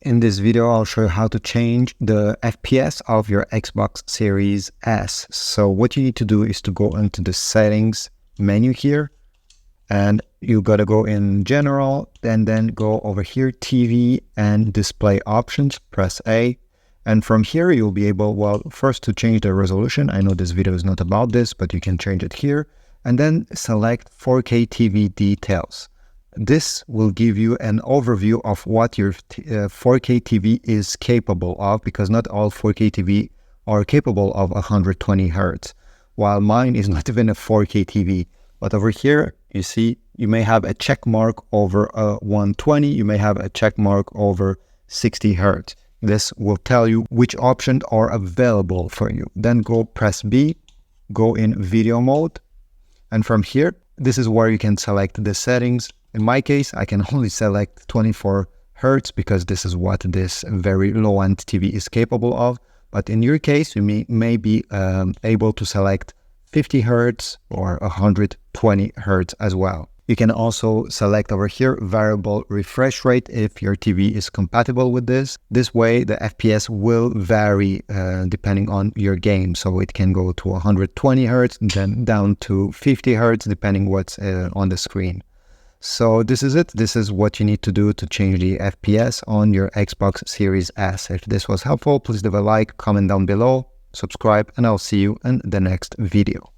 In this video, I'll show you how to change the FPS of your Xbox Series S. So what you need to do is to go into the settings menu here, and you gotta go in general and then go over here, TV and display options, press A. And from here, you'll be able, well, first to change the resolution. I know this video is not about this, but you can change it here. And then select 4K TV details. This will give you an overview of what your 4K TV is capable of, because not all 4K TV are capable of 120 Hertz, while mine is not even a 4K TV. But over here, you see, you may have a check mark over 120, you may have a check mark over 60 Hertz. This will tell you which options are available for you. Then go press B, go in video mode, and from here, this is where you can select the settings. In my case, I can only select 24 Hertz because this is what this very low-end TV is capable of. But in your case, you may be able to select 50 Hertz or 120 Hertz as well. You can also select over here variable refresh rate if your TV is compatible with this. This way, the FPS will vary depending on your game. So it can go to 120 Hertz, then down to 50 Hertz, depending what's on the screen. So this is it. This is what you need to do to change the FPS on your Xbox Series S. If this was helpful, please leave a like, comment down below, subscribe, and I'll see you in the next video.